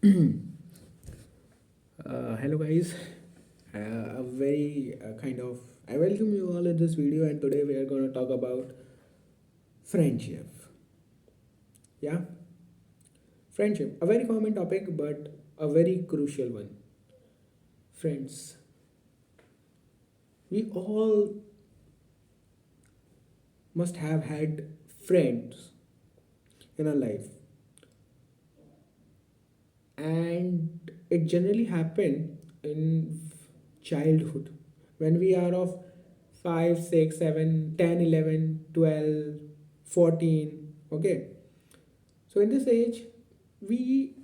Hello guys, a very kind of I welcome you all in this video, and today we are going to talk about friendship. Yeah, friendship, a very common topic but a very crucial one. Friends, we all must have had friends in our life, and it generally happen in childhood when we are of 5, 6, 7, 10, 11, 12, 14. Okay, so in this age we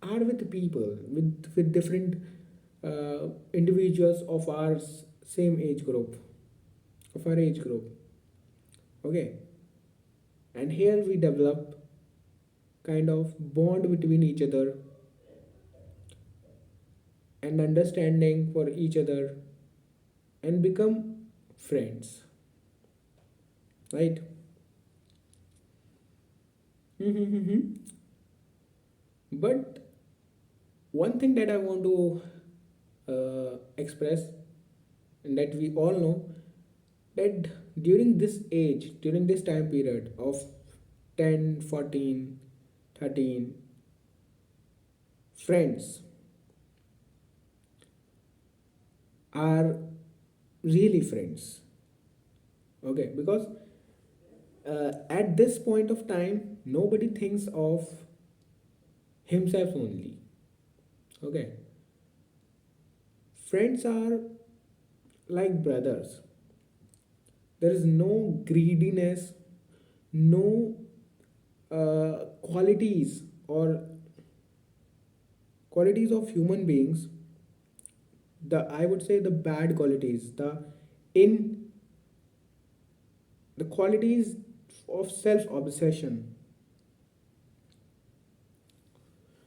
are with people with different individuals of our same age group, of our age group. Okay, and here we develop kind of bond between each other and understanding for each other and become friends, right? But one thing that I want to express, and that we all know, that during this age, during this time period of 10, 14, 13, friends are really friends. Okay, because at this point of time nobody thinks of himself only. Okay, friends are like brothers. There is no greediness, no qualities or qualities of human beings, the I would say the bad qualities, in the qualities of self obsession,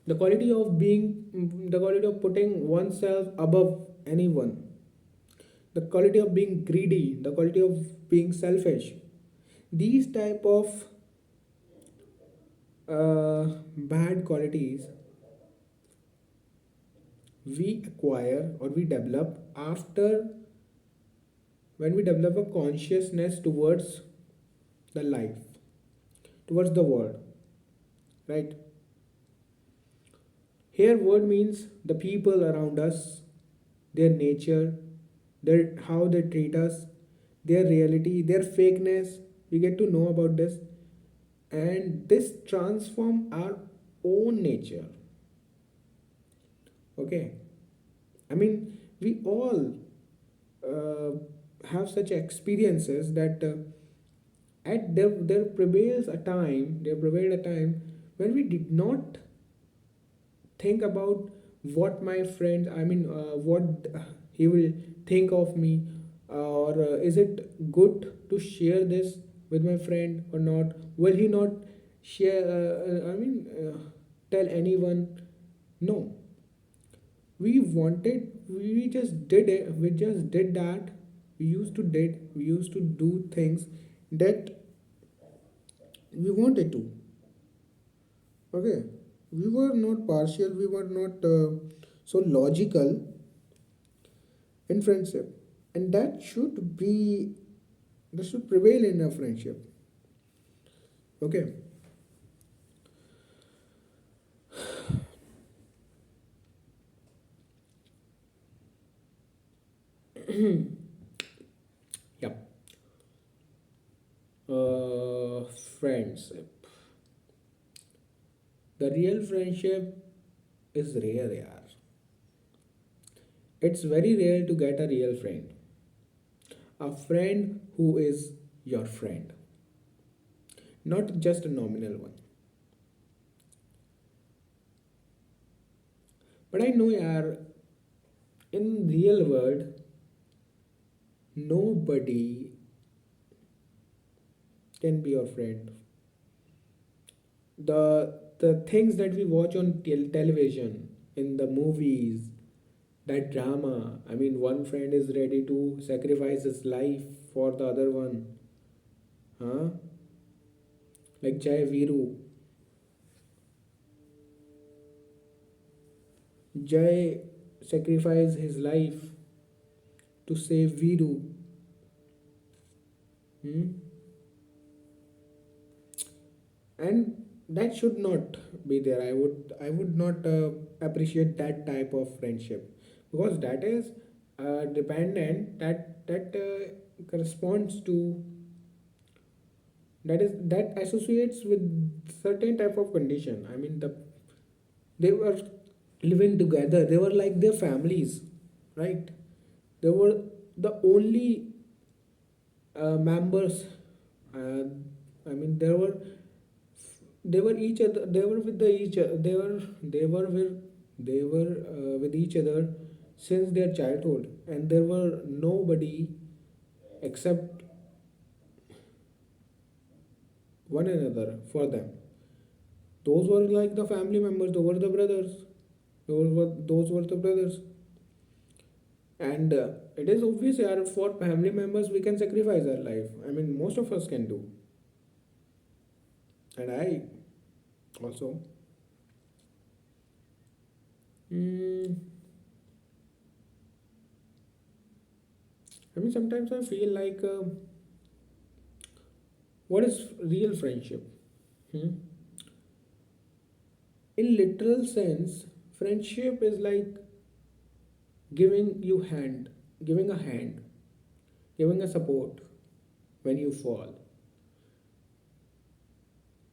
the quality of putting oneself above anyone, the quality of being greedy, the quality of being selfish. These type of bad qualities we acquire or we develop after when we develop a consciousness towards the life, towards the world, right? Here word means the people around us, their nature, their how they treat us, their reality, their fakeness. We get to know about this, and this transform our own nature. Okay, I mean, we all uh, have such experiences that there prevailed a time when we did not think about what my friend, what he will think of me, or is it good to share this with my friend or not? Will he not share? Tell anyone? No, we just did it. We just did that. We used to do things that we wanted to. Okay, we were not partial, we were not so logical in friendship, and that should prevail in a friendship. Okay. Yep. Friendship, the real friendship is rare, yaar. It's very rare to get a real friend, a friend who is your friend, not just a nominal one. But I know, yaar, in real world nobody can be your friend. The things that we watch on television, in the movies, that drama, I mean, one friend is ready to sacrifice his life for the other one, huh? Like Jai Viru. Jay sacrificed his life to save Viru. Hmm? And that should not be there. I would not appreciate that type of friendship, because that is dependent, that corresponds to, that associates with certain type of condition. I mean, they were living together, they were like their families, right? They were the only members. uh, I mean, they were each other, they were with the each they were with each other since their childhood, and there were nobody except one another for them. Those were like the family members, those were the brothers, those were the brothers. And it is obvious, yeah, for family members we can sacrifice our life. I mean, most of us can do, and I also. Mm, I mean, sometimes I feel like, what is real friendship? Hmm? In literal sense, friendship is like giving you hand, giving a hand, giving a support when you fall.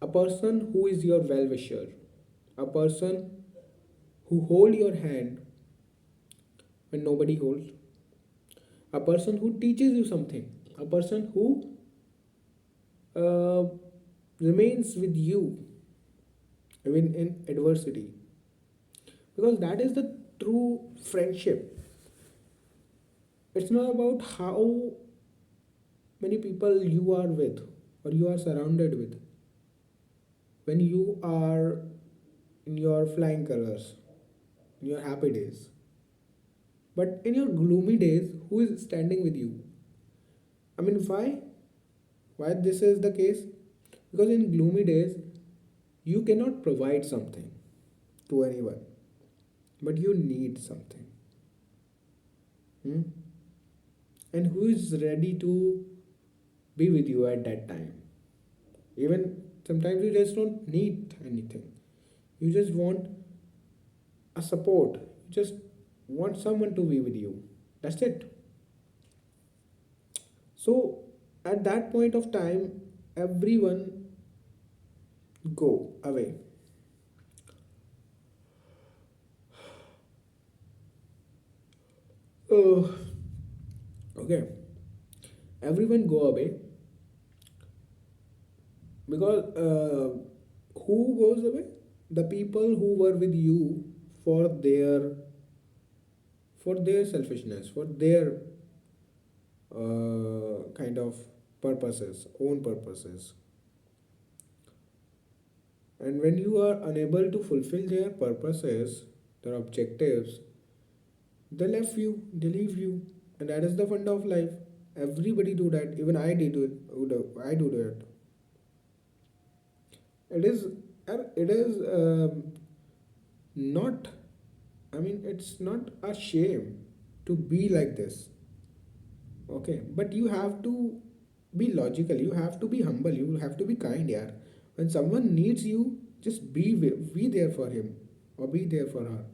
A person who is your well-wisher, a person who hold your hand when nobody holds, a person who teaches you something, a person who uh, remains with you even in adversity, because that is the true friendship. It's not about how many people you are with or you are surrounded with when you are in your flying colors, in your happy days. But in your gloomy days, who is standing with you? I mean, why? Why this is the case? Because in gloomy days, you cannot provide something to anyone, but you need something. Hmm? And who is ready to be with you at that time? Even sometimes you just don't need anything. You just want a support. You just want someone to be with you. That's it. So at that point of time, everyone go away. Oh, okay. Everyone go away, because who goes away? The people who were with you for their selfishness, for their kind of purposes, own purposes. And when you are unable to fulfill their purposes, their objectives, they left you, they leave you, and that is the fun of life. Everybody do that. Even I did it. I do that. It is. It is not. I mean, it's not a shame to be like this. Okay, but you have to be logical. You have to be humble. You have to be kind. Yeah. When someone needs you, just be there for him or be there for her.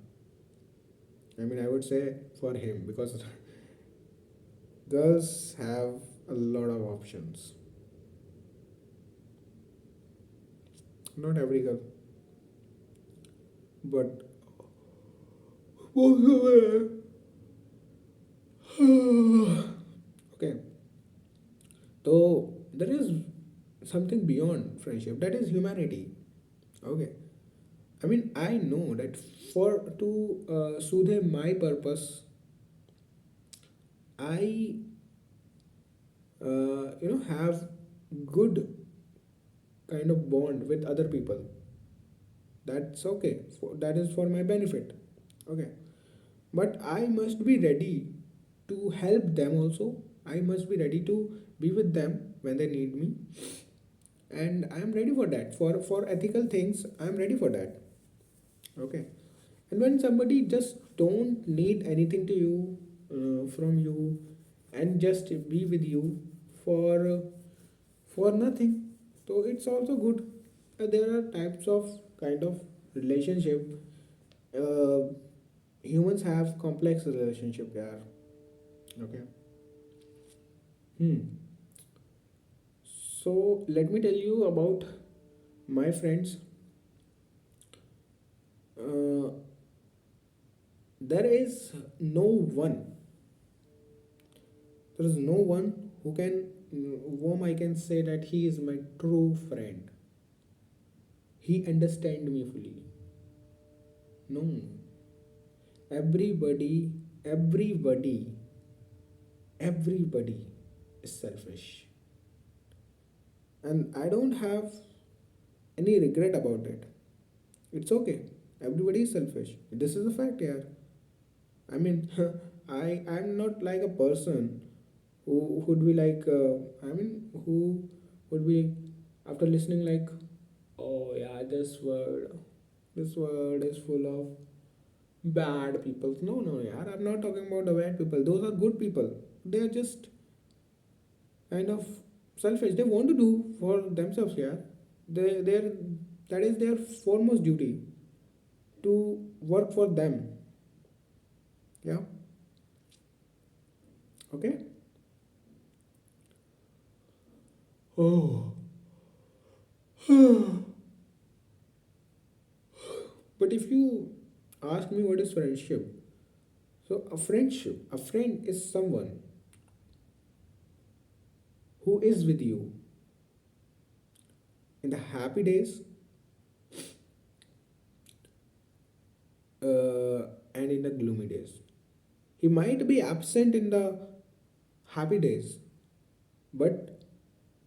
I mean, I would say for him, because girls have a lot of options. Not every girl, but most of them. Okay, so there is something beyond friendship. That is humanity. Okay, I mean, I know that for to soothe my purpose, I have good kind of bond with other people. That's okay. That is for my benefit. Okay, but I must be ready to help them also. I must be ready to be with them when they need me, and I am ready for that. For ethical things, I am ready for that. Okay, And when somebody just don't need anything to you, from you, and just be with you for for nothing, so it's also good. There are types of kind of relationship. uh, Humans have complex relationship, yeah. Okay. Hmm. So let me tell you about my friends. uh, there is no one, there is no one who can, whom I can say that he is my true friend. He understand me fully. No. Everybody, everybody, everybody is selfish. And I don't have any regret about it. It's okay. Everybody is selfish. This is a fact, yeah. I mean, I'm not like a person who would be like, who would be after listening like, oh yeah, this word is full of bad people. No, no, yeah, I'm not talking about the bad people. Those are good people. They are just kind of selfish. They want to do for themselves, yeah. They're that is their foremost duty to work for them. Yeah. Okay. Oh. But if you ask me what is friendship, so a friend is someone who is with you in the happy days, and in the gloomy days. He might be absent in the happy days, but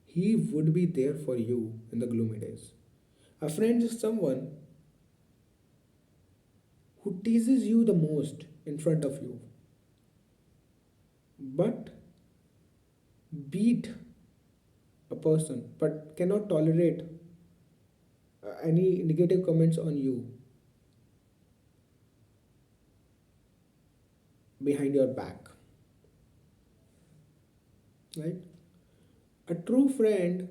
he would be there for you in the gloomy days. A friend is someone who teases you the most in front of you, but beat a person, but cannot tolerate any negative comments on you behind your back, right? A true friend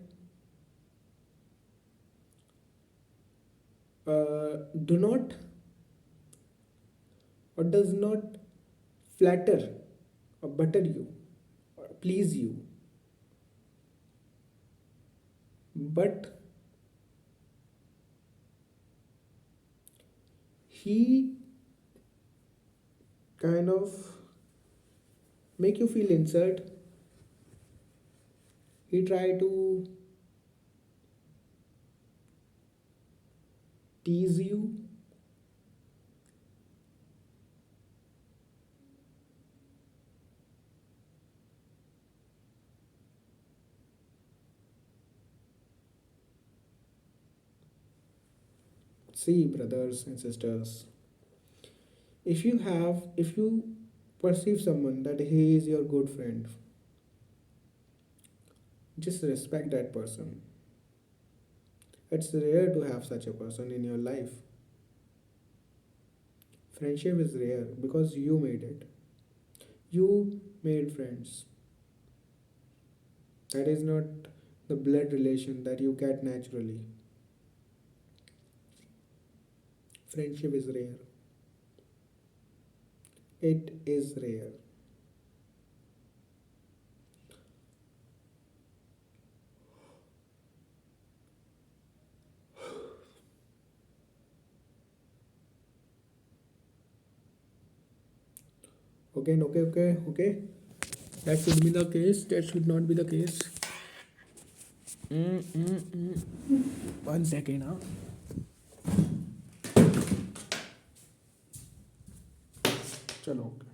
do not or does not flatter or butter you or please you, but he kind of make you feel insult. He try to tease you. See, brothers and sisters, if you perceive someone that he is your good friend, just respect that person. It's rare to have such a person in your life. Friendship is rare because you made it. You made friends. That is not the blood relation that you get naturally. Friendship is rare. It is rare. Okay, okay, okay, okay. That should be the case. That should not be the case. Mm, mm, mm. 1 second, huh? चलो.